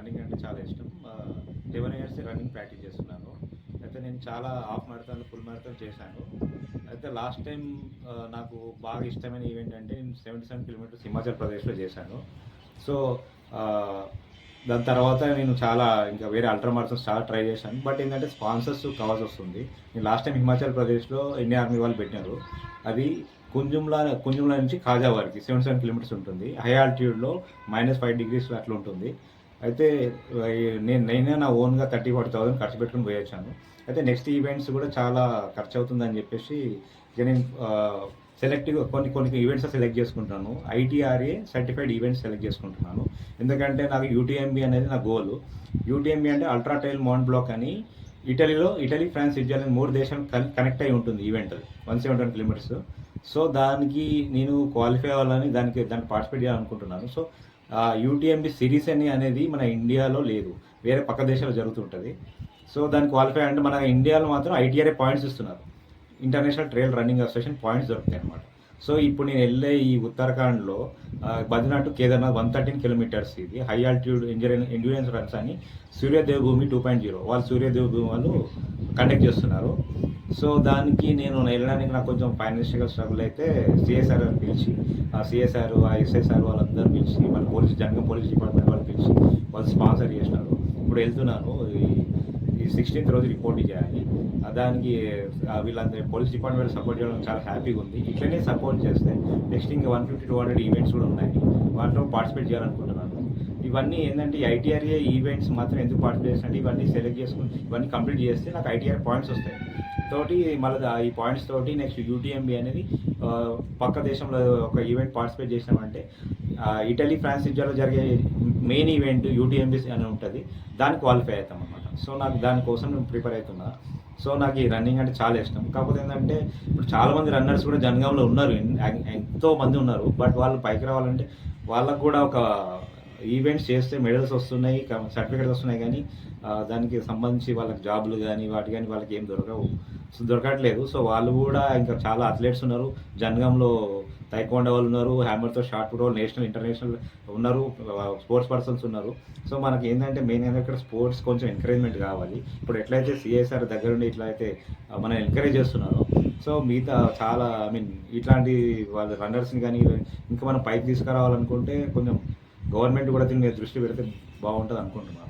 Running అంటే చాలా ఇష్టం. 11 ఇయర్స్ రన్నింగ్ ప్రాక్టీస్ చేస్తున్నాను. అయితే నేను చాలా హాఫ్ మారథాన్, ఫుల్ మారథాన్ చేశాను. అయితే లాస్ట్ టైం నాకు బాగా ఇష్టమైన ఈవెంట్ అంటే నేను 77 కిలోమీటర్స్ హిమాచల్ ప్రదేశ్‌లో చేశాను. సో, ఆహ్, దాని తర్వాత నేను చాలా ఇంకా వేరే అల్ట్రా మారథాన్స్ చాలా ట్రై చేశాను. బట్ ఏంటంటే స్పాన్సర్స్ కావాల్సొస్తుంది. నేను లాస్ట్ టైం హిమాచల్ ప్రదేశ్‌లో ఇండియన్ ఆర్మీ వాళ్ళు పెట్టినారు. అది కుంజుమ్లా నుంచి కాజా వరకి 77 కిలోమీటర్స్ ఉంటుంది. హై ఆల్టిట్యూడ్‌లో -5 డిగ్రీస్ అట్లా ఉంటుంది. అయితే నేనే నా ఓన్‌గా 30,000-40,000 ఖర్చు పెట్టుకొని పోయొచ్చాను. అయితే నెక్స్ట్ ఈవెంట్స్ కూడా చాలా ఖర్చవుతుందని చెప్పేసి ఇక నేను సెలెక్టివ్‌గా కొన్ని ఈవెంట్స్ సెలెక్ట్ చేసుకుంటాను. ఐటీఆర్ఏ సర్టిఫైడ్ ఈవెంట్స్ సెలెక్ట్ చేసుకుంటున్నాను. ఎందుకంటే నాకు యూటీఎంబీ అనేది నా గోల్. యూటీఎంబీ అంటే అల్ట్రా ట్రైల్ మౌంట్ బ్లాంక్ అని ఇటలీ, ఫ్రాన్స్, స్విట్జర్లాండ్ 3 దేశాలు కనెక్ట్ అయి ఉంటుంది ఈవెంట్ అది. 171 కిలోమీటర్స్. సో, దానికి నేను క్వాలిఫై అవ్వాలని దానికి పార్టిసిపేట్ చేయాలనుకుంటున్నాను. సో, యూటీఎంబీ సిరీస్ అనేది మన ఇండియాలో లేదు. వేరే పక్క దేశాల్లో జరుగుతుంటది. సో, దానికి క్వాలిఫై అంటే మన ఇండియాలో మాత్రం ఐటీఆర్ఏ పాయింట్స్ ఇస్తున్నారు. International trail running association points దొరుకుతాయన్నమాట. సో, ఇప్పుడు నేను వెళ్ళే ఈ ఉత్తరాఖండ్‌లో బద్రీనాథ్ టు కేదార్‌నాథ్ 113 కిలోమీటర్స్ ఇది. హై ఆల్టిట్యూడ్ ఎండ్యూరెన్స్ రన్స్ అని సూర్యదేవ్ భూమి 2.0 వాళ్ళు సూర్యదేవ్ భూమి వాళ్ళు కండక్ట్ చేస్తున్నారు. సో, దానికి నేను వెళ్ళడానికి నాకు కొంచెం ఫైనాన్షియల్ స్ట్రగుల్ అయితే సిఎస్ఆర్ అని పిలిచి సిఎస్ఆర్, ఎస్ఎస్ఆర్ వాళ్ళందరూ పిలిచి మన జనగాం పోలీస్ డిపార్ట్మెంట్ వాళ్ళు పిలిచి వాళ్ళు స్పాన్సర్ చేసినారు. ఇప్పుడు వెళ్తున్నాను. ఈ 16th రోజు రిపోర్ట్ చేయాలి. దానికి వీళ్ళందరూ పోలీస్ డిపార్ట్మెంట్ సపోర్ట్ చేయడం చాలా హ్యాపీగా ఉంది. ఇట్లనే సపోర్ట్ చేస్తే నెక్స్ట్ ఇంకా 150-200 ఈవెంట్స్ కూడా ఉన్నాయి. వాటిలో పార్టిసిపేట్ చేయాలనుకుంటున్నాను. ఇవన్నీ ఏంటంటే ఐటీఆర్ఏ ఈవెంట్స్ మాత్రం ఎందుకు పార్టిసిపేట్ చేసినట్టు ఇవన్నీ సెలెక్ట్ చేసుకుని ఇవన్నీ కంప్లీట్ చేస్తే నాకు ఐటీఆర్ పాయింట్స్ వస్తాయి. మళ్ళీ ఈ పాయింట్స్ తోటి నెక్స్ట్ యూటీఎంబీ అనేది పక్క దేశంలో ఒక ఈవెంట్ పార్టిసిపేట్ చేసినామంటే ఇటలీ, ఫ్రాన్స్, స్విట్జర్లాండ్లో జరిగే మెయిన్ ఈవెంట్ యూటీఎంబీ అని ఉంటుంది. దానికి క్వాలిఫై అవుతాం అనమాట. సో, నాకు దానికోసం నేను ప్రిపేర్ అవుతున్నా. సో, నాకు ఈ రన్నింగ్ అంటే చాలా ఇష్టం. కాకపోతే ఏంటంటే ఇప్పుడు చాలామంది రన్నర్స్ కూడా జనగాంలో ఉన్నారు. ఎంతో మంది ఉన్నారు. బట్ వాళ్ళు పైకి రావాలంటే వాళ్ళకు కూడా ఒక ఈవెంట్స్ చేస్తే మెడల్స్ వస్తున్నాయి, సర్టిఫికేట్స్ వస్తున్నాయి. కానీ దానికి సంబంధించి వాళ్ళకి జాబులు కానీ వాళ్ళకి ఏం దొరకట్లేదు. సో, వాళ్ళు కూడా ఇంకా చాలా అథ్లెట్స్ ఉన్నారు. జనగాంలో తైక్వాండో వాళ్ళు ఉన్నారు, హ్యామర్తో షార్ట్ పుట్ వాళ్ళు నేషనల్, ఇంటర్నేషనల్ ఉన్నారు, స్పోర్ట్స్ పర్సన్స్ ఉన్నారు. సో, మనకి ఏంటంటే మెయిన్ ఇక్కడ స్పోర్ట్స్ కొంచెం ఎంకరేజ్మెంట్ కావాలి. ఇప్పుడు ఎట్లయితే సిఎస్ఆర్ దగ్గరుండి ఇట్లా అయితే మనం ఎంకరేజ్ చేస్తున్నారో, సో మిగతా చాలా ఇట్లాంటి వాళ్ళ రన్నర్స్ని కానీ ఇంకా మనం పైకి తీసుకురావాలనుకుంటే కొంచెం గవర్నమెంట్ కూడా దీని మీద దృష్టి పెడితే బాగుంటుంది అనుకుంటున్నాను.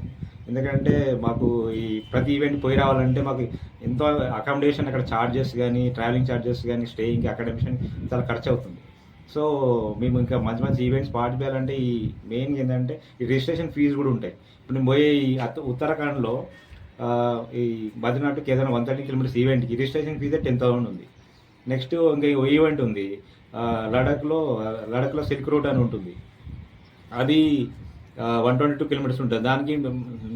ఎందుకంటే మాకు ఈ ప్రతి ఈవెంట్ పోయి రావాలంటే మాకు ఎంతో అకామిడేషన్ అక్కడ ఛార్జెస్ కానీ, ట్రావెలింగ్ ఛార్జెస్ కానీ, స్టేయింగ్, అకాడమిషన్ చాలా ఖర్చు అవుతుంది. సో, మేము ఇంకా మంచి ఈవెంట్స్ పార్టిసిపేట్ చేయాలంటే ఈ మెయిన్గా ఏంటంటే ఈ రిజిస్ట్రేషన్ ఫీజు కూడా ఉంటాయి. ఇప్పుడు నేను పోయే ఈ ఉత్తరాఖండ్లో ఈ బద్రీనాథ్ టు కేదార్‌నాథ్ 113 కిలోమీటర్స్ ఈవెంట్‌కి రిజిస్ట్రేషన్ ఫీజే 10,000 ఉంది. నెక్స్ట్ ఇంకా ఈవెంట్ ఉంది లడఖ్లో సిల్క్ రూట్ అని ఉంటుంది. అది 122 కిలోమీటర్స్ ఉంటుంది. దానికి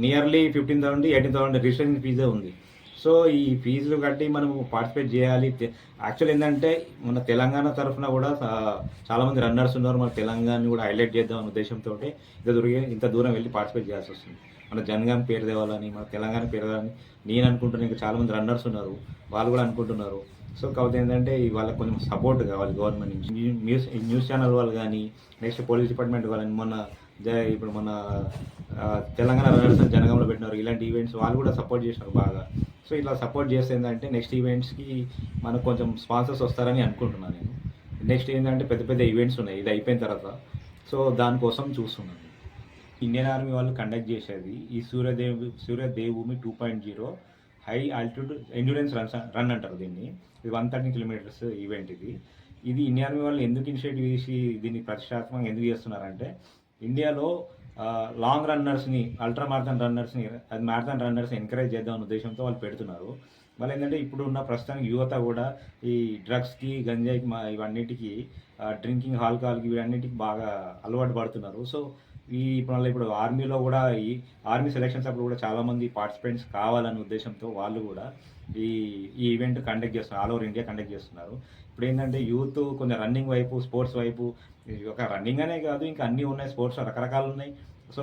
నియర్లీ 15,000-18,000 రిజిస్ట్రేషన్ ఫీజే ఉంది. సో, ఈ ఫీజులు కట్టి మనము పార్టిసిపేట్ చేయాలి. యాక్చువల్ ఏంటంటే మన తెలంగాణ తరఫున కూడా చాలామంది రన్నర్స్ ఉన్నారు. మన తెలంగాణని కూడా హైలైట్ చేద్దాం అనే ఉద్దేశంతో ఇంత దూరం వెళ్ళి పార్టిసిపేట్ చేయాల్సి వస్తుంది. మన జనగాం పేరు తేవాలని, మన తెలంగాణ పేరు తేవాలని నేను అనుకుంటున్నాను. ఇంకా చాలామంది రన్నర్స్ ఉన్నారు, వాళ్ళు కూడా అనుకుంటున్నారు. సో, కాకపోతే ఏంటంటే వాళ్ళకి కొంచెం సపోర్ట్ కావాలి గవర్నమెంట్ నుంచి. న్యూస్ ఛానల్ వాళ్ళు కానీ, నెక్స్ట్ పోలీస్ డిపార్ట్మెంట్ వాళ్ళని ఇప్పుడు మన తెలంగాణ రన్నర్స్ జనగాంలో పెట్టినారు. ఇలాంటి ఈవెంట్స్ వాళ్ళు కూడా సపోర్ట్ చేసినారు బాగా. సో, ఇట్లా సపోర్ట్ చేస్తే ఏంటంటే నెక్స్ట్ ఈవెంట్స్కి మనకు కొంచెం స్పాన్సర్స్ వస్తారని అనుకుంటున్నాను నేను. నెక్స్ట్ ఏంటంటే పెద్ద ఈవెంట్స్ ఉన్నాయి ఇది అయిపోయిన తర్వాత. సో, దానికోసం చూస్తున్నాను. ఇండియన్ ఆర్మీ వాళ్ళు కండక్ట్ చేసేది ఈ సూర్యదేవ్ భూమి 2.0 హై ఆల్టిట్యూడ్ ఎండ్యూరెన్స్ రన్ అంటారు దీన్ని. ఇది 113 కిలోమీటర్స్ ఈవెంట్ ఇది. ఇండియన్ ఆర్మీ వాళ్ళు ఎందుకు ఇనిషియేటివ్ చేసి దీన్ని ప్రతిష్టాత్మకంగా ఎందుకు చేస్తున్నారంటే ఇండియాలో లాంగ్ రన్నర్స్ని, అల్ట్రా మారథాన్ రన్నర్స్ని ఎంకరేజ్ చేద్దాం అనే ఉద్దేశంతో వాళ్ళు పెడుతున్నారు. వాళ్ళు ఏంటంటే ఇప్పుడు ఉన్న ప్రస్తుతానికి యువత కూడా ఈ డ్రగ్స్కి, గంజాయికి ఇవన్నిటికీ డ్రింకింగ్, ఆల్కహాల్కి ఇవన్నిటికి బాగా అలవాటు పడుతున్నారు. సో, ఇప్పుడు ఆర్మీలో కూడా ఈ ఆర్మీ సెలక్షన్స్ అప్పుడు కూడా చాలామంది పార్టిసిపెంట్స్ కావాలనే ఉద్దేశంతో వాళ్ళు కూడా ఈ ఈవెంట్ కండక్ట్ చేస్తున్నారు. ఆల్ ఓవర్ ఇండియా కండక్ట్ చేస్తున్నారు. ఇప్పుడు ఏంటంటే యూత్ కొంచెం రన్నింగ్ వైపు, స్పోర్ట్స్ వైపు, ఒక రన్నింగ్ అనే కాదు ఇంకా అన్నీ ఉన్నాయి, స్పోర్ట్స్ రకరకాలు ఉన్నాయి. సో,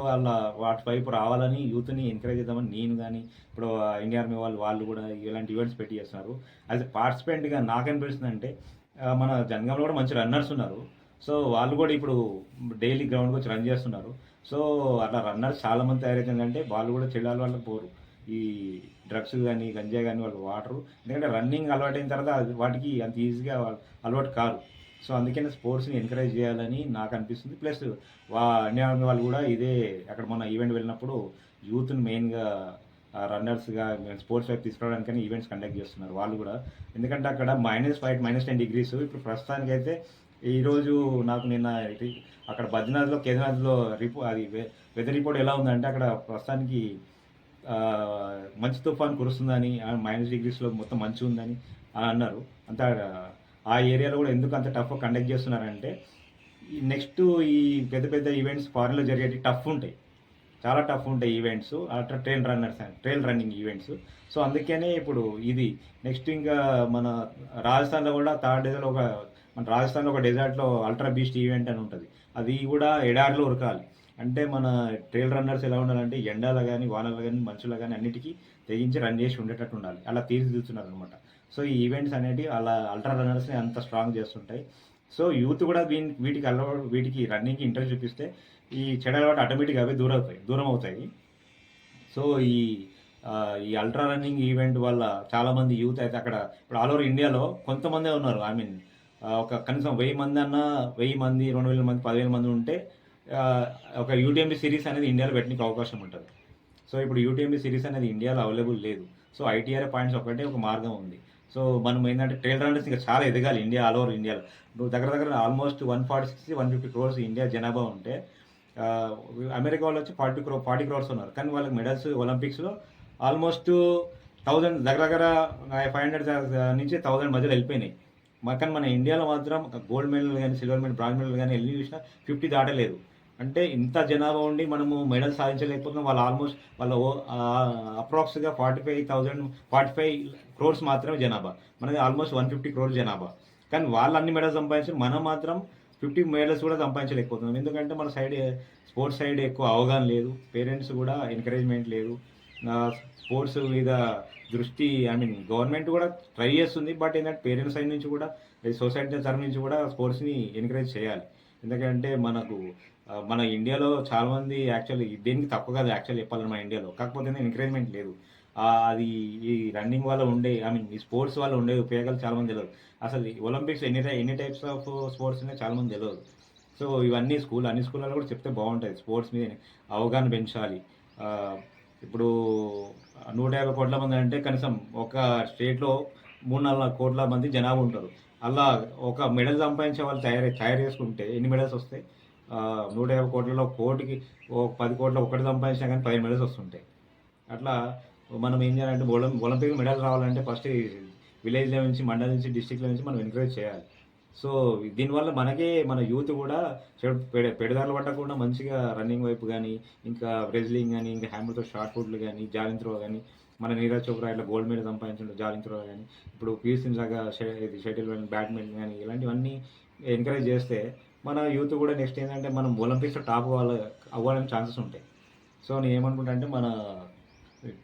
వాటి వైపు రావాలని యూత్ని ఎంకరేజ్ చేద్దామని నేను కానీ ఇప్పుడు ఇండియన్ ఆర్మీ వాళ్ళు కూడా ఇలాంటి ఈవెంట్స్ పెట్టి చేస్తున్నారు. యాజ్ ఎ పార్టిసిపెంట్గా నాకేమనిపిస్తుందంటే మన జనగాంలో కూడా మంచి రన్నర్స్ ఉన్నారు. సో వాళ్ళు కూడా ఇప్పుడు డైలీ గ్రౌండ్కి వచ్చి రన్ చేస్తున్నారు. సో అట్లా రన్నర్స్ చాలామంది తయారైతుందంటే వాళ్ళు కూడా చెడు అలవాట్లకు పోరు. ఈ డ్రగ్స్ కానీ గంజాయి కానీ వాళ్ళు వాడరు. ఎందుకంటే రన్నింగ్ అలవాటైన తర్వాత వాటికి అంత ఈజీగా అలవాటు కారు. సో అందుకనే స్పోర్ట్స్ని ఎంకరేజ్ చేయాలని నాకు అనిపిస్తుంది. ప్లస్ ఇండియా ఆర్మీ వాళ్ళు కూడా ఇదే అక్కడ మొన్న ఈవెంట్ వెళ్ళినప్పుడు యూత్ని మెయిన్గా రన్నర్స్గా స్పోర్ట్స్ వైపు తీసుకురావడానికని ఈవెంట్స్ కండక్ట్ చేస్తున్నారు వాళ్ళు కూడా. ఎందుకంటే అక్కడ -5 -10 డిగ్రీస్. ఇప్పుడు ప్రస్తుతానికైతే ఈరోజు నాకు నిన్న అక్కడ బద్రీనాథ్లో కేదార్నాథ్లో అది వెదర్ రిపోర్ట్ ఎలా ఉందంటే అక్కడ ప్రస్తుతానికి మంచు తుఫాన్ కురుస్తుందని, -డిగ్రీస్లో మొత్తం మంచు ఉందని అన్నారు. అంతా ఆ ఏరియాలో కూడా ఎందుకు అంత టఫ్ కండక్ట్ చేస్తున్నారంటే నెక్స్ట్ ఈ పెద్ద పెద్ద ఈవెంట్స్ ఫారిన్లో జరిగేవి టఫ్ ఉంటాయి, చాలా టఫ్ ఉంటాయి events, ultra trail running events. So అందుకనే ఇప్పుడు ఇది నెక్స్ట్ ఇంకా మన రాజస్థాన్లో కూడా మన రాజస్థాన్లో ఒక డెజర్ట్లో అల్ట్రా బీస్ట్ ఈవెంట్ అని ఉంటుంది. అది కూడా ఎడారిలో ఉరకాలి. అంటే మన ట్రైల్ రన్నర్స్ ఎలా ఉండాలంటే ఎండలో కానీ వానలో కానీ మంచులో కానీ అన్నిటికీ తెగించి రన్ చేసి ఉండేటట్టు ఉండాలి. అలా తీర్చిదిద్దుతున్నారు అనమాట. సో ఈ ఈవెంట్స్ అనేవి అలా అల్ట్రా రన్నర్స్ని అంత స్ట్రాంగ్ చేస్తుంటాయి. సో యూత్ కూడా వీటికి రన్నింగ్కి ఇంట్రెస్ట్ చూపిస్తే ఈ చెడు అలవాటు ఆటోమేటిక్గా అవి దూరం అవుతాయి. సో ఈ అల్ట్రా రన్నింగ్ ఈవెంట్ వల్ల చాలామంది యూత్ అయితే అక్కడ ఇప్పుడు ఆల్ ఓవర్ ఇండియాలో కొంతమందే ఉన్నారు. ఐ మీన్ ఒక కనీసం 1000 మంది అన్నా, 1000 మంది, 2000 మంది, 10,000 మంది ఉంటే ఒక యూటీఎంబీ సిరీస్ అనేది ఇండియాలో పెట్టడానికి అవకాశం ఉంటుంది. సో ఇప్పుడు యూటీఎంబీ సిరీస్ అనేది ఇండియాలో అవైలబుల్ లేదు. సో ఐటీఆర్ఏ పాయింట్స్ ఒకటే ఒక మార్గం ఉంది. సో మనం ఏంటంటే ట్రైల్ రన్నర్స్ ఇంకా చాలా ఎదగాలి ఆల్ ఓవర్ ఇండియాలో. నువ్వు దగ్గర ఆల్మోస్ట్ 140-150 crores ఇండియా జనాభా ఉంటే అమెరికా వాళ్ళు వచ్చి 40 crores ఉన్నారు. కానీ వాళ్ళకి మెడల్స్ ఒలింపిక్స్లో ఆల్మోస్ట్ 1000 దగ్గర 500 నుంచి 1000 మధ్యలో వెళ్ళిపోయినాయి. కానీ మన ఇండియాలో మాత్రం గోల్డ్ మెడల్ కానీ, సిల్వర్ మెడల్, బ్రాంజ్ మెడల్ కానీ వెళ్ళి చూసినా 50 దాటలేదు. అంటే ఇంత జనాభా ఉండి మనము మెడల్ సాధించలేకపోతున్నాం. వాళ్ళ అప్రాక్స్గా 45 crores మాత్రమే జనాభా. మనది ఆల్మోస్ట్ 150 crores జనాభా. కానీ వాళ్ళు అన్ని మెడల్స్ సంపాదించి మనం మాత్రం 50 మెడల్స్ కూడా సంపాదించలేకపోతున్నాం. ఎందుకంటే మన సైడ్ స్పోర్ట్స్ సైడ్ ఎక్కువ అవగాహన లేదు, పేరెంట్స్ కూడా ఎంకరేజ్మెంట్ లేదు, స్పోర్ట్స్ మీద దృష్టి గవర్నమెంట్ కూడా ట్రై చేస్తుంది. బట్ ఏంటంటే పేరెంట్స్ సైడ్ నుంచి కూడా, సొసైటీ తరఫు నుంచి కూడా స్పోర్ట్స్ని ఎంకరేజ్ చేయాలి. ఎందుకంటే మన ఇండియాలో చాలామంది యాక్చువల్లీ దేనికి తక్కువ కాదు యాక్చువల్లీ చెప్పాలని మన ఇండియాలో. కాకపోతే ఎంకరేజ్మెంట్ లేదు. అది ఈ రన్నింగ్ వల్ల ఈ స్పోర్ట్స్ వల్ల ఉండే ఉపయోగాలు చాలామంది తెలియదు. అసలు ఒలింపిక్స్ ఎన్ని టైప్స్ ఆఫ్ స్పోర్ట్స్ ఉన్నాయో చాలామంది తెలియదు. సో ఇవన్నీ అన్ని స్కూళ్ళలో కూడా చెప్తే బాగుంటుంది. స్పోర్ట్స్ మీద అవగాహన పెంచాలి. ఇప్పుడు 150 కోట్ల మంది అంటే కనీసం ఒక స్టేట్లో 3-4 కోట్ల మంది జనాభా ఉంటారు. అలా ఒక మెడల్ సంపాదించే వాళ్ళు తయారు చేసుకుంటే ఎన్ని మెడల్స్ వస్తాయి? 150 కోట్లలో కోటికి 10 కోట్ల ఒకటి సంపాదించినా కానీ 10 మెడల్స్ వస్తుంటాయి. అట్లా మనం ఏం చేయాలంటే ఒలింపిక్ మెడల్ రావాలంటే ఫస్ట్ విలేజ్లో నుంచి, మండలం నుంచి, డిస్టిక్లో నుంచి మనం ఎంకరేజ్ చేయాలి. సో దీనివల్ల మన యూత్ కూడా పెడదారులు పట్టకుండా మంచిగా రన్నింగ్ వైపు కానీ, ఇంకా రెజ్లింగ్ కానీ, ఇంకా హ్యామర్తో షార్ట్ పుట్లు కానీ, జాలింగ్ త్రో కానీ, మన నీరజ్ చోప్రా ఇట్లా గోల్డ్ మెడల్ సంపాదించడం జాలింగ్ త్రో కానీ, ఇప్పుడు పీవీ సింధు లాగా షటిల్ కానీ, బ్యాడ్మింటన్ కానీ ఇలాంటివన్నీ ఎంకరేజ్ చేస్తే మన యూత్ కూడా నెక్స్ట్ ఏంటంటే మనం ఒలింపిక్స్లో టాప్ అవ్వడానికి ఛాన్సెస్ ఉంటాయి. సో నేను ఏమనుకుంటా అంటే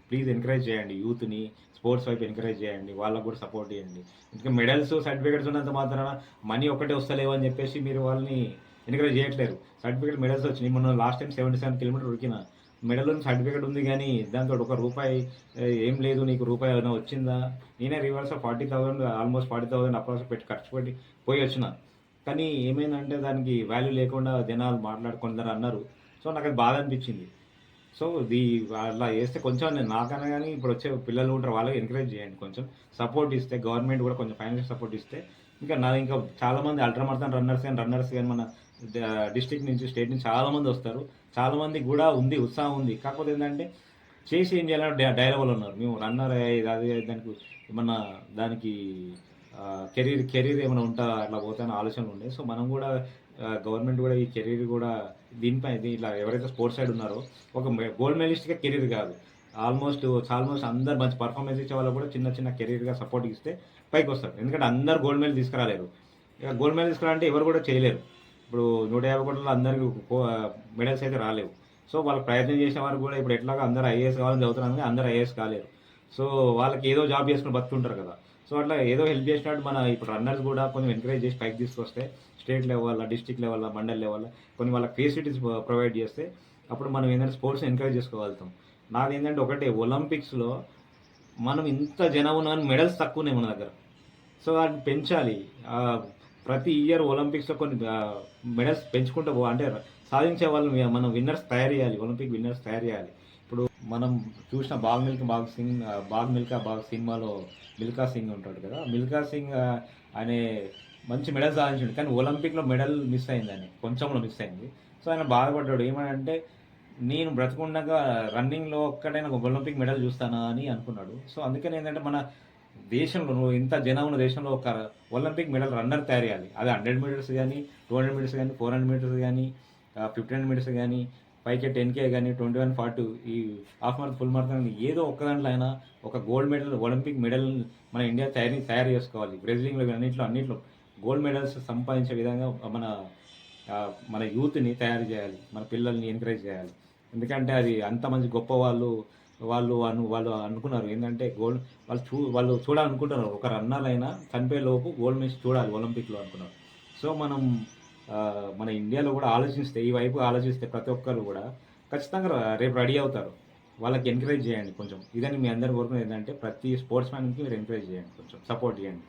ప్లీజ్ ఎంకరేజ్ చేయండి యూత్ని, స్పోర్ట్స్ వైపు ఎంకరేజ్ చేయండి, వాళ్ళకు కూడా సపోర్ట్ చేయండి. ఇంకా మెడల్స్, సర్టిఫికేట్స్ ఉన్నంత మాత్రాన మనీ ఒక్కటే వస్తలేవు అని చెప్పేసి మీరు వాళ్ళని ఎంకరేజ్ చేయట్లేరు. సర్టిఫికేట్ మెడల్స్ వచ్చినాయి. మొన్న లాస్ట్ టైం 77 కిలోమీటర్ ఉరికిన మెడల్ సర్టిఫికేట్ ఉంది, కానీ దాంతో ₹1 ఏం లేదు. నీకు రూపాయి ఏమైనా వచ్చిందా? నేనే రివర్స్ 40,000 ఆల్మోస్ట్ 40,000 అప్రాక్స్ పెట్టి ఖర్చు పెట్టి పోయి వచ్చిన. కానీ ఏమైందంటే దానికి వాల్యూ లేకుండా జనాలు కొందరు అన్నారు. సో నాకు అది బాధ అనిపించింది. సో అలా చేస్తే కొంచెం నాకన్నా కానీ ఇప్పుడు వచ్చే పిల్లలు ఉంటారు, వాళ్ళకి ఎంకరేజ్ చేయండి. కొంచెం సపోర్ట్ ఇస్తే, గవర్నమెంట్ కూడా కొంచెం ఫైనాన్షియల్ సపోర్ట్ ఇస్తే ఇంకా చాలామంది అల్ట్రామarathon రన్నర్స్ కానీ మన డిస్ట్రిక్ట్ నుంచి, స్టేట్ నుంచి చాలామంది వస్తారు. చాలామంది కూడా ఉత్సాహం ఉంది. కాకపోతే ఏంటంటే చేసి ఏం చేయాలంటే డైలవల్ ఉన్నారు. మేము రన్నర్ అది దానికి కెరీర్ ఏమైనా ఉంటా అట్లా పోతాయని ఆలోచనలు ఉండే. సో మనం కూడా గవర్నమెంట్ కూడా ఈ కెరీర్ కూడా దీనిపై ఇట్లా ఎవరైతే స్పోర్ట్స్ సైడ్ ఉన్నారో ఒక గోల్డ్ మెడలిస్ట్గా కెరీర్ కాదు, ఆల్మోస్ట్ అందరు మంచి పర్ఫార్మెన్స్ ఇచ్చే వాళ్ళు కూడా చిన్న కెరీర్గా సపోర్ట్ ఇస్తే పైకి వస్తారు. ఎందుకంటే అందరు గోల్డ్ మెడల్ తీసుకురాలేరు. ఇక గోల్డ్ మెడల్ తీసుకురాలంటే ఎవరు కూడా చేయలేరు. ఇప్పుడు 150 కోట్లలో అందరికి మెడల్స్ అయితే రాలేవు. సో వాళ్ళకి ప్రయత్నం చేసే వారు కూడా ఇప్పుడు ఎట్లాగా అందరూ ఐఏఎస్ కావాలని చదువుతున్నారు, అందరూ ఐఏఎస్ కాలేరు. సో వాళ్ళకి ఏదో జాబ్ చేసుకుని బతుకుంటారు కదా. సో అట్లా ఏదో హెల్ప్ చేసినట్టు మన ఇప్పుడు రన్నర్స్ కూడా కొంచెం ఎంకరేజ్ చేసి పైకి తీసుకొస్తే state level, district level, mandal level కొన్ని వాళ్ళకి ఫెసిలిటీస్ ప్రొవైడ్ చేస్తే అప్పుడు మనం ఏంటంటే స్పోర్ట్స్ని ఎంకరేజ్ చేసుకోగలుగుతాం. నాది ఏంటంటే ఒకటే ఒలింపిక్స్‌లో మనం ఇంత జనం ఉన్నా కానీ మెడల్స్ తక్కువనే మన దగ్గర. సో వాటిని పెంచాలి. ప్రతి ఇయర్ ఒలింపిక్స్‌లో కొన్ని మెడల్స్ పెంచుకుంటూ అంటే సాధించే వాళ్ళని మనం విన్నర్స్ తయారు చేయాలి. ఒలింపిక్ విన్నర్స్ తయారు చేయాలి. ఇప్పుడు మనం చూసిన 'బాగ్ మిల్కా బాగ్' సినిమాలో మిల్కా సింగ్ ఉంటాడు కదా! మిల్కా సింగ్ అనే మంచి మెడల్ సాధించిండు. కానీ ఒలింపిక్‌లో మెడల్ మిస్ అయిందని. కొంచెంలో మిస్ అయింది. సో ఆయన బాధపడ్డాడు. ఏమనంటే నేను బ్రతికుండగా రన్నింగ్‌లో ఒక్కటైనా ఒక ఒలింపిక్ మెడల్ చూస్తానా అని అనుకున్నాడు. సో అందుకని ఏంటంటే మన దేశంలో నువ్వు ఇంత జనం ఉన్న దేశంలో ఒక ఒలింపిక్ మెడల్ రన్నర్ తయారు చేయాలి. అది 100 మీటర్స్ గానీ, 200 మీటర్స్ గానీ, 400 మీటర్స్ గానీ, 1500 మీటర్స్ గానీ, 5K, 10K గానీ, 21, 40 ఈ హాఫ్ మారథాన్, ఫుల్ మారథాన్ ఏదో ఒక్క దాంట్లో అయినా ఒక గోల్డ్ మెడల్, ఒలింపిక్ మెడల్ మన ఇండియా తయారు చేసుకోవాలి. రెజ్లింగ్‌లో అన్నిట్లో గోల్డ్ మెడల్స్ సంపాదించే విధంగా మన యూత్‌ని తయారు చేయాలి. మన పిల్లల్ని ఎంకరేజ్ చేయాలి. ఎందుకంటే అది అంత మంచి గొప్ప వాళ్ళు అనుకున్నారు ఏందంటే వాళ్ళు చూడాలనుకుంటున్నారు. ఒక రన్నర్ అయినా చనిపోయే లోపు గోల్డ్ మెడల్స్ చూడాలి ఒలింపిక్‌లో అనుకున్నారు. సో మనం మన ఇండియాలో కూడా ఆలోచిస్తే ఈ వైపు ఆలోచిస్తే ప్రతి ఒక్కరు కూడా ఖచ్చితంగా రేపు రెడీ అవుతారు. వాళ్ళకి ఎంకరేజ్ చేయండి కొంచెం. ఇదని మీ అందరి కోరుకునేది ఏంటంటే ప్రతి స్పోర్ట్స్ మ్యాన్‌కి మీరు ఎంకరేజ్ చేయండి, కొంచెం సపోర్ట్ చేయండి.